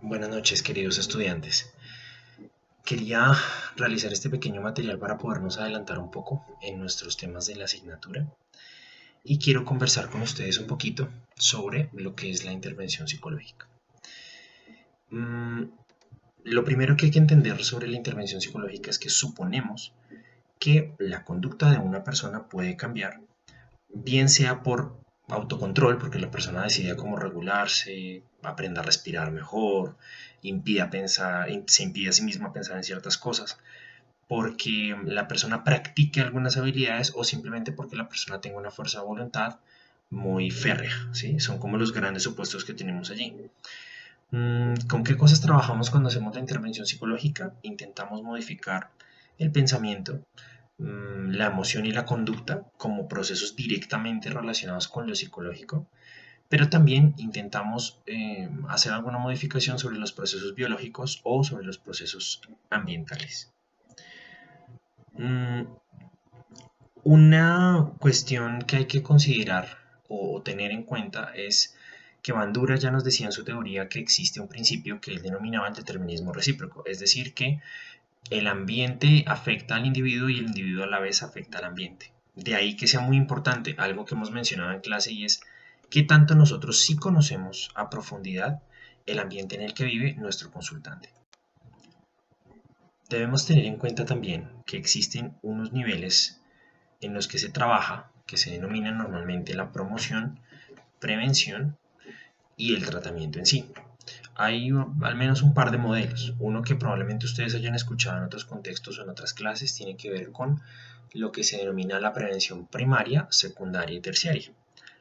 Buenas noches, queridos estudiantes. Quería realizar este pequeño material para podernos adelantar un poco en nuestros temas de la asignatura y quiero conversar con ustedes un poquito sobre lo que es la intervención psicológica. Lo primero que hay que entender sobre la intervención psicológica es que suponemos que la conducta de una persona puede cambiar, bien sea por autocontrol, porque la persona decide cómo regularse, aprenda a respirar mejor, se impide a sí misma pensar en ciertas cosas, porque la persona practique algunas habilidades o simplemente porque la persona tenga una fuerza de voluntad muy férrea, ¿sí? Son como los grandes supuestos que tenemos allí. ¿Con qué cosas trabajamos cuando hacemos la intervención psicológica? Intentamos modificar el pensamiento, la emoción y la conducta como procesos directamente relacionados con lo psicológico, pero también intentamos hacer alguna modificación sobre los procesos biológicos o sobre los procesos ambientales. Una cuestión que hay que considerar o tener en cuenta es que Bandura ya nos decía en su teoría que existe un principio que él denominaba el determinismo recíproco, es decir, que el ambiente afecta al individuo y el individuo a la vez afecta al ambiente. De ahí que sea muy importante algo que hemos mencionado en clase y es qué tanto nosotros sí conocemos a profundidad el ambiente en el que vive nuestro consultante. Debemos tener en cuenta también que existen unos niveles en los que se trabaja, que se denominan normalmente la promoción, prevención y el tratamiento en sí. Hay al menos un par de modelos. Uno que probablemente ustedes hayan escuchado en otros contextos o en otras clases tiene que ver con lo que se denomina la prevención primaria, secundaria y terciaria.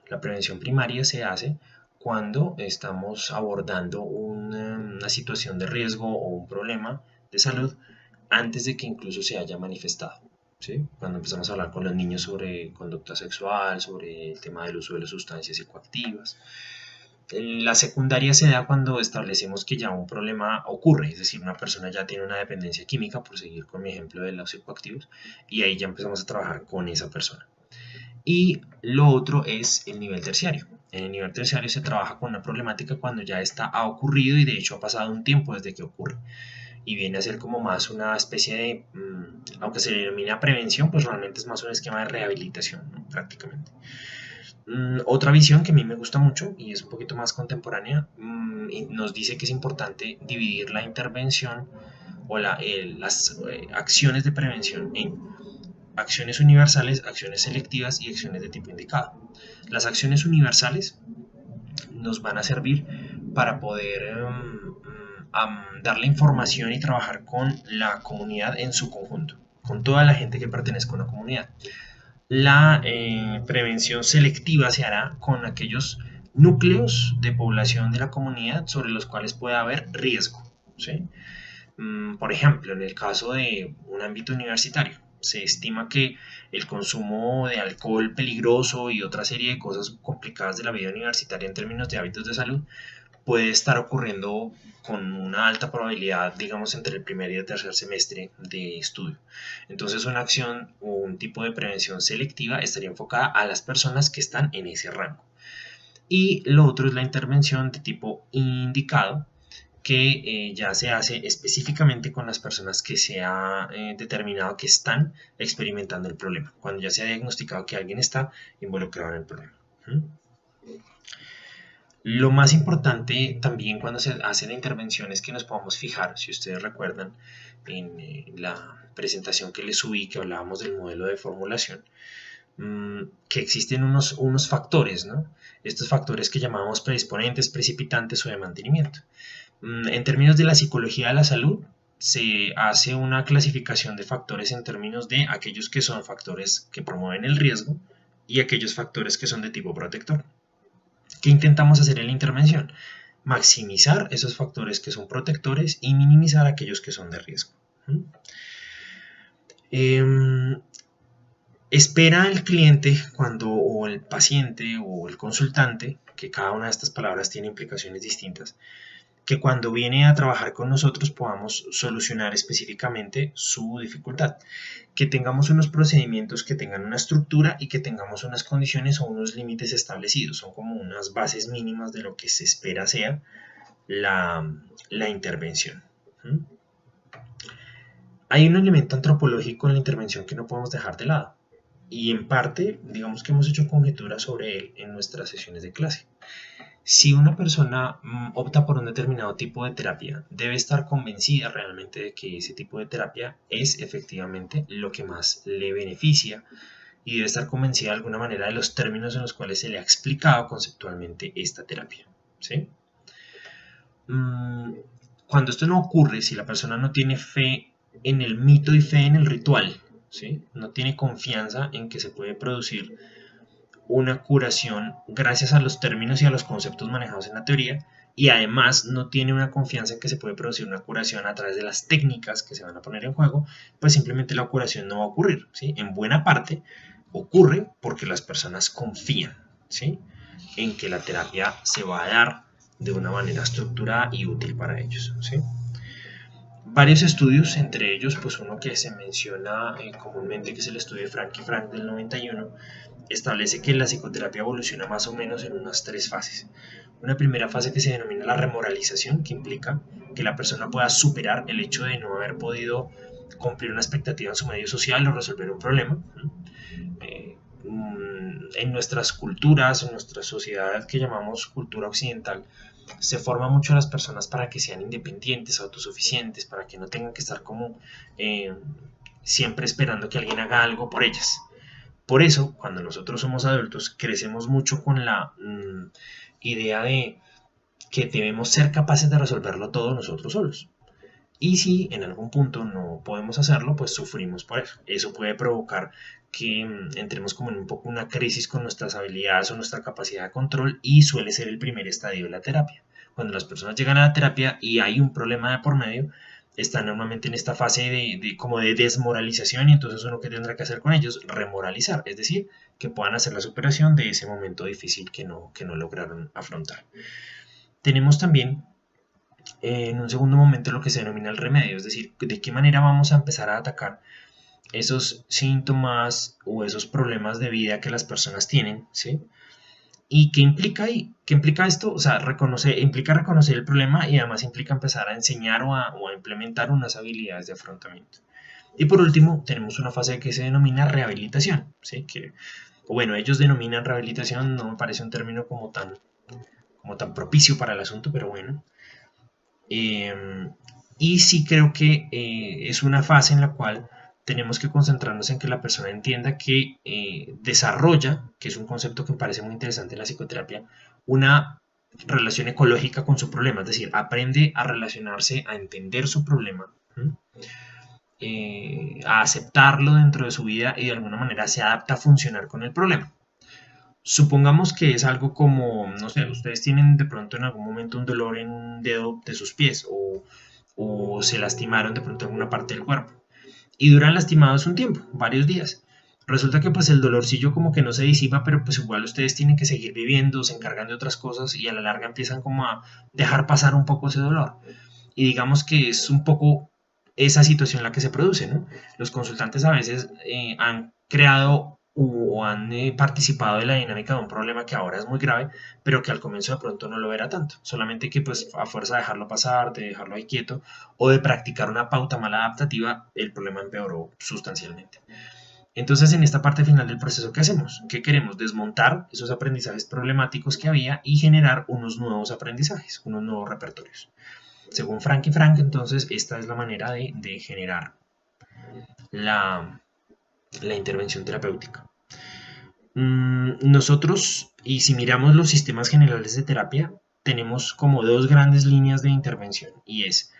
La prevención primaria se hace cuando estamos abordando una situación de riesgo o un problema de salud antes de que incluso se haya manifestado. ¿Sí? Cuando empezamos a hablar con los niños sobre conducta sexual, sobre el tema del uso de las sustancias psicoactivas. La secundaria se da cuando establecemos que ya un problema ocurre, es decir, una persona ya tiene una dependencia química, por seguir con mi ejemplo de los psicoactivos, y ahí ya empezamos a trabajar con esa persona. Y lo otro es el nivel terciario. En el nivel terciario se trabaja con una problemática cuando ya ha ocurrido y de hecho ha pasado un tiempo desde que ocurre. Y viene a ser como más una especie de, aunque se denomina prevención, pues realmente es más un esquema de rehabilitación, ¿no? Prácticamente. Otra visión que a mí me gusta mucho y es un poquito más contemporánea, nos dice que es importante dividir la intervención o las acciones de prevención en acciones universales, acciones selectivas y acciones de tipo indicado. Las acciones universales nos van a servir para poder darle información y trabajar con la comunidad en su conjunto, con toda la gente que pertenezca a una comunidad. La prevención selectiva se hará con aquellos núcleos de población de la comunidad sobre los cuales pueda haber riesgo, ¿sí? Por ejemplo, en el caso de un ámbito universitario, se estima que el consumo de alcohol peligroso y otra serie de cosas complicadas de la vida universitaria en términos de hábitos de salud puede estar ocurriendo con una alta probabilidad, digamos, entre el primer y el tercer semestre de estudio. Entonces, una acción o un tipo de prevención selectiva estaría enfocada a las personas que están en ese rango. Y lo otro es la intervención de tipo indicado, que ya se hace específicamente con las personas que se ha determinado que están experimentando el problema, cuando ya se ha diagnosticado que alguien está involucrado en el problema. Lo más importante también cuando se hace la intervención es que nos podamos fijar, si ustedes recuerdan, en la presentación que les subí, que hablábamos del modelo de formulación, que existen unos factores, ¿no? Estos factores que llamamos predisponentes, precipitantes o de mantenimiento. En términos de la psicología de la salud, se hace una clasificación de factores en términos de aquellos que son factores que promueven el riesgo y aquellos factores que son de tipo protector. ¿Qué intentamos hacer en la intervención? Maximizar esos factores que son protectores y minimizar aquellos que son de riesgo. Espera el cliente o el paciente o el consultante, que cada una de estas palabras tiene implicaciones distintas, que cuando viene a trabajar con nosotros podamos solucionar específicamente su dificultad, que tengamos unos procedimientos que tengan una estructura y que tengamos unas condiciones o unos límites establecidos, son como unas bases mínimas de lo que se espera sea la la intervención. Hay un elemento antropológico en la intervención que no podemos dejar de lado, y en parte, digamos que hemos hecho conjeturas sobre él en nuestras sesiones de clase. Si una persona opta por un determinado tipo de terapia, debe estar convencida realmente de que ese tipo de terapia es efectivamente lo que más le beneficia, y debe estar convencida de alguna manera de los términos en los cuales se le ha explicado conceptualmente esta terapia, ¿sí? Cuando esto no ocurre, si la persona no tiene fe en el mito y fe en el ritual, ¿sí? No tiene confianza en que se puede producir una curación gracias a los términos y a los conceptos manejados en la teoría, y además no tiene una confianza en que se puede producir una curación a través de las técnicas que se van a poner en juego, pues simplemente la curación no va a ocurrir, ¿sí? En buena parte ocurre porque las personas confían, ¿sí? En que la terapia se va a dar de una manera estructurada y útil para ellos, ¿sí? Varios estudios, entre ellos pues uno que se menciona comúnmente, que es el estudio de Frank y Frank del 91, establece que la psicoterapia evoluciona más o menos en unas 3 fases. Una primera fase que se denomina la remoralización, que implica que la persona pueda superar el hecho de no haber podido cumplir una expectativa en su medio social o resolver un problema. En nuestras culturas, en nuestra sociedad que llamamos cultura occidental, se forma mucho a las personas para que sean independientes, autosuficientes, para que no tengan que estar como siempre esperando que alguien haga algo por ellas. Por eso, cuando nosotros somos adultos, crecemos mucho con la idea de que debemos ser capaces de resolverlo todo nosotros solos. Y si en algún punto no podemos hacerlo, pues sufrimos por eso. Eso puede provocar que entremos como en un poco una crisis con nuestras habilidades o nuestra capacidad de control, y suele ser el primer estadio de la terapia. Cuando las personas llegan a la terapia y hay un problema de por medio, están normalmente en esta fase como de desmoralización, y entonces uno que tendrá que hacer con ellos, remoralizar, es decir, que puedan hacer la superación de ese momento difícil que no lograron afrontar. Tenemos también en un segundo momento lo que se denomina el remedio, es decir, de qué manera vamos a empezar a atacar esos síntomas o esos problemas de vida que las personas tienen, ¿sí? ¿Y qué implica ahí? ¿Qué implica esto? O sea, implica reconocer el problema, y además implica empezar a enseñar o a implementar unas habilidades de afrontamiento. Y por último, tenemos una fase que se denomina rehabilitación, ¿sí? Bueno, ellos denominan rehabilitación, no me parece un término como tan propicio para el asunto, pero bueno. Y sí creo que es una fase en la cual tenemos que concentrarnos en que la persona entienda que desarrolla, que es un concepto que me parece muy interesante en la psicoterapia, una relación ecológica con su problema, es decir, aprende a relacionarse, a entender su problema, a aceptarlo dentro de su vida, y de alguna manera se adapta a funcionar con el problema. Supongamos que es algo como, no sé, ustedes tienen de pronto en algún momento un dolor en un dedo de sus pies, o se lastimaron de pronto en alguna parte del cuerpo, y duran lastimados un tiempo, varios días. Resulta que pues el dolorcillo como que no se disipa, pero pues igual ustedes tienen que seguir viviendo, se encargan de otras cosas, y a la larga empiezan como a dejar pasar un poco ese dolor. Y digamos que es un poco esa situación la que se produce, ¿no? Los consultantes a veces han creado o han participado de la dinámica de un problema que ahora es muy grave, pero que al comienzo de pronto no lo era tanto, solamente que pues a fuerza de dejarlo pasar, de dejarlo ahí quieto, o de practicar una pauta mal adaptativa, el problema empeoró sustancialmente. Entonces, en esta parte final del proceso, ¿qué hacemos? ¿Qué queremos? Desmontar esos aprendizajes problemáticos que había y generar unos nuevos aprendizajes, unos nuevos repertorios. Según Frank y Frank, entonces, esta es la manera de generar la intervención terapéutica. Nosotros, y si miramos los sistemas generales de terapia, tenemos como 2 grandes líneas de intervención, y es,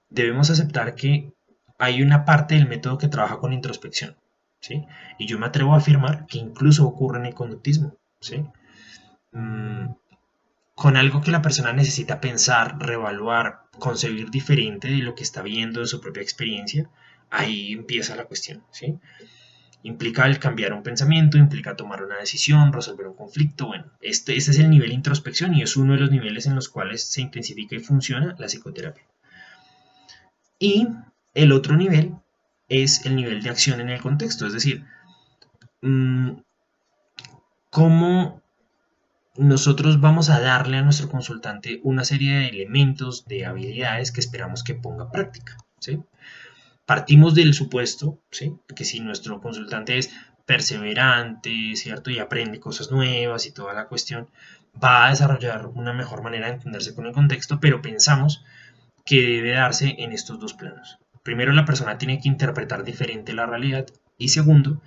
debemos aceptar que hay una parte del método que trabaja con introspección, ¿sí? Y yo me atrevo a afirmar que incluso ocurre en el conductismo, ¿sí? Con algo que la persona necesita pensar, reevaluar, concebir diferente de lo que está viendo de su propia experiencia, ahí empieza la cuestión, ¿sí? Implica el cambiar un pensamiento, implica tomar una decisión, resolver un conflicto. Bueno, este es el nivel de introspección, y es uno de los niveles en los cuales se intensifica y funciona la psicoterapia. Y el otro nivel es el nivel de acción en el contexto, es decir, cómo nosotros vamos a darle a nuestro consultante una serie de elementos, de habilidades que esperamos que ponga en práctica, ¿sí? Partimos del supuesto, ¿sí?, que si nuestro consultante es perseverante, ¿cierto?, y aprende cosas nuevas y toda la cuestión, va a desarrollar una mejor manera de entenderse con el contexto, pero pensamos que debe darse en estos dos planos. Primero, la persona tiene que interpretar diferente la realidad y segundo,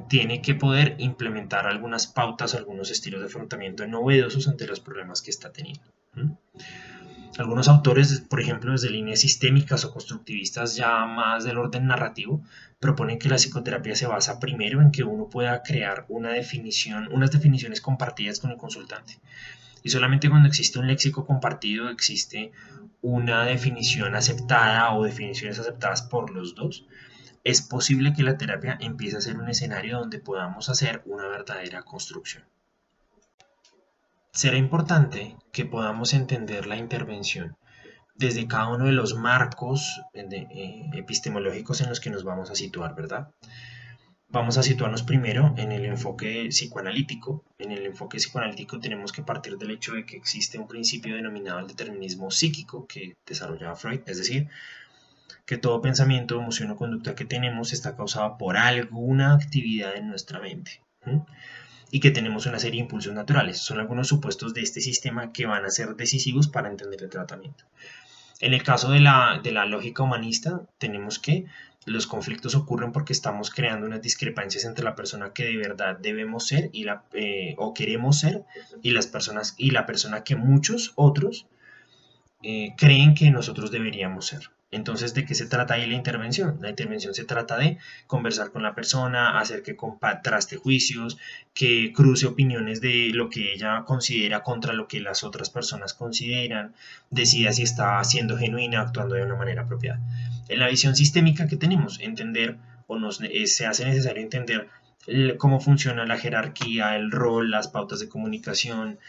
tiene que poder implementar algunas pautas, algunos estilos de afrontamiento novedosos ante los problemas que está teniendo. Algunos autores, por ejemplo, desde líneas sistémicas o constructivistas ya más del orden narrativo, proponen que la psicoterapia se basa primero en que uno pueda crear una definición, unas definiciones compartidas con el consultante. Y solamente cuando existe un léxico compartido, existe una definición aceptada o definiciones aceptadas por los dos, es posible que la terapia empiece a ser un escenario donde podamos hacer una verdadera construcción. Será importante que podamos entender la intervención desde cada uno de los marcos epistemológicos en los que nos vamos a situar, ¿verdad? Vamos a situarnos primero en el enfoque psicoanalítico. En el enfoque psicoanalítico tenemos que partir del hecho de que existe un principio denominado el determinismo psíquico que desarrollaba Freud, es decir, que todo pensamiento, emoción o conducta que tenemos está causado por alguna actividad en nuestra mente. Y que tenemos una serie de impulsos naturales. Son algunos supuestos de este sistema que van a ser decisivos para entender el tratamiento. En el caso de la lógica humanista, tenemos que los conflictos ocurren porque estamos creando unas discrepancias entre la persona que de verdad debemos ser o queremos ser y la persona que muchos otros creen que nosotros deberíamos ser. Entonces, ¿de qué se trata ahí la intervención? La intervención se trata de conversar con la persona, hacer que contraste juicios, que cruce opiniones de lo que ella considera contra lo que las otras personas consideran, decida si está siendo genuina, actuando de una manera apropiada. En la visión sistémica que tenemos, entender se hace necesario entender cómo funciona la jerarquía, el rol, las pautas de comunicación,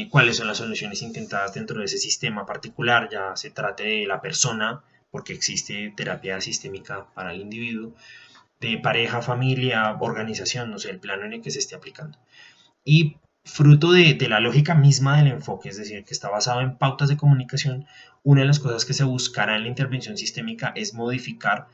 cuáles son las soluciones intentadas dentro de ese sistema particular, ya se trate de la persona, porque existe terapia sistémica para el individuo, de pareja, familia, organización, no sé, el plano en el que se esté aplicando. Y fruto de la lógica misma del enfoque, es decir, que está basado en pautas de comunicación, una de las cosas que se buscará en la intervención sistémica es modificar,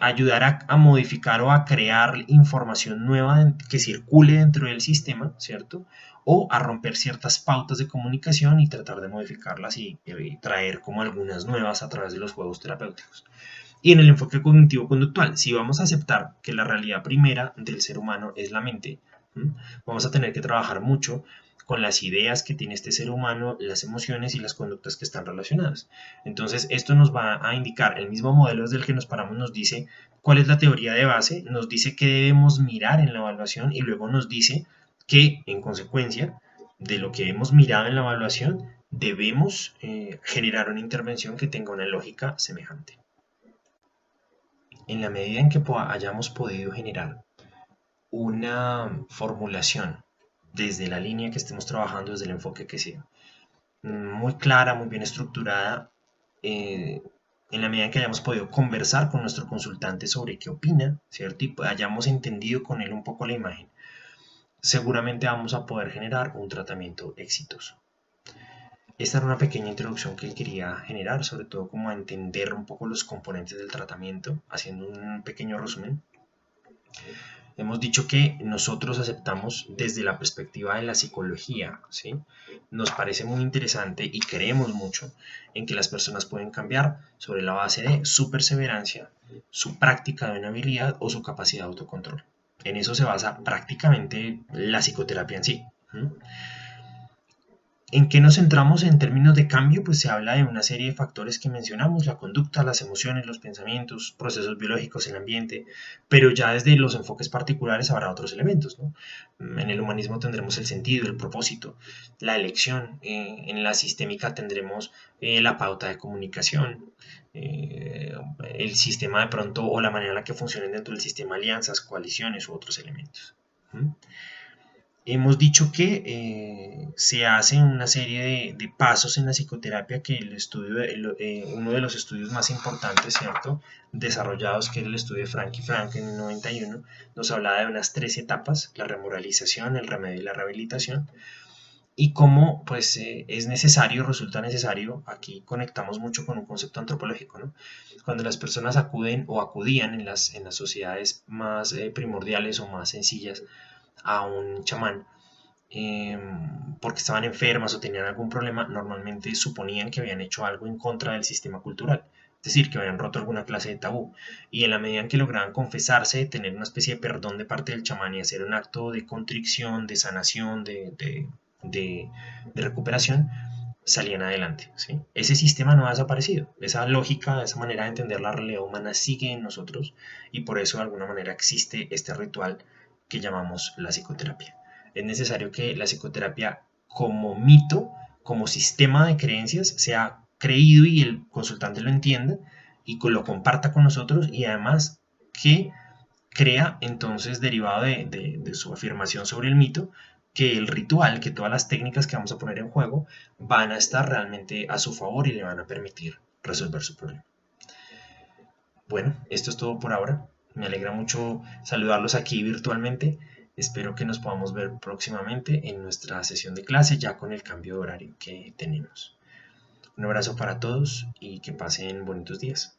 ayudar a modificar o a crear información nueva que circule dentro del sistema, ¿cierto? O a romper ciertas pautas de comunicación y tratar de modificarlas y traer como algunas nuevas a través de los juegos terapéuticos. Y en el enfoque cognitivo-conductual, si vamos a aceptar que la realidad primera del ser humano es la mente, vamos a tener que trabajar mucho con las ideas que tiene este ser humano, las emociones y las conductas que están relacionadas. Entonces, esto nos va a indicar, el mismo modelo desde el que nos paramos nos dice cuál es la teoría de base, nos dice qué debemos mirar en la evaluación y luego nos dice que, en consecuencia de lo que hemos mirado en la evaluación, debemos generar una intervención que tenga una lógica semejante. En la medida en que hayamos podido generar una formulación desde la línea que estemos trabajando, desde el enfoque que sea, muy clara, muy bien estructurada, en la medida en que hayamos podido conversar con nuestro consultante sobre qué opina, ¿cierto? Y hayamos entendido con él un poco la imagen, seguramente vamos a poder generar un tratamiento exitoso. Esta era una pequeña introducción que quería generar, sobre todo como a entender un poco los componentes del tratamiento, haciendo un pequeño resumen. Hemos dicho que nosotros aceptamos desde la perspectiva de la psicología, ¿sí? Nos parece muy interesante y creemos mucho en que las personas pueden cambiar sobre la base de su perseverancia, su práctica de una habilidad o su capacidad de autocontrol. En eso se basa prácticamente la psicoterapia en sí. ¿En qué nos centramos en términos de cambio? Pues se habla de una serie de factores que mencionamos, la conducta, las emociones, los pensamientos, procesos biológicos, el ambiente, pero ya desde los enfoques particulares habrá otros elementos, ¿no? En el humanismo tendremos el sentido, el propósito, la elección, en la sistémica tendremos la pauta de comunicación, el sistema de pronto o la manera en la que funcionen dentro del sistema alianzas, coaliciones u otros elementos. Hemos dicho que se hacen una serie de pasos en la psicoterapia, que el estudio, uno de los estudios más importantes, ¿cierto?, desarrollados, que era el estudio de Frank y Frank en el 91, nos hablaba de unas 3 etapas: la remoralización, el remedio y la rehabilitación. Y cómo pues es necesario, resulta necesario, aquí conectamos mucho con un concepto antropológico, ¿no? Cuando las personas acuden o acudían en las sociedades más primordiales o más sencillas a un chamán, porque estaban enfermas o tenían algún problema, normalmente suponían que habían hecho algo en contra del sistema cultural, es decir, que habían roto alguna clase de tabú, y en la medida en que lograban confesarse, tener una especie de perdón de parte del chamán y hacer un acto de contrición, de sanación, de recuperación, salían adelante, ¿sí? Ese sistema no ha desaparecido, esa lógica, esa manera de entender la realidad humana sigue en nosotros, y por eso de alguna manera existe este ritual que llamamos la psicoterapia. Es necesario que la psicoterapia, como mito, como sistema de creencias, sea creído y el consultante lo entienda y lo comparta con nosotros, y además que crea entonces, derivado de su afirmación sobre el mito, que el ritual, que todas las técnicas que vamos a poner en juego van a estar realmente a su favor y le van a permitir resolver su problema. Bueno, esto es todo por ahora. Me alegra mucho saludarlos aquí virtualmente. Espero que nos podamos ver próximamente en nuestra sesión de clase, ya con el cambio de horario que tenemos. Un abrazo para todos y que pasen bonitos días.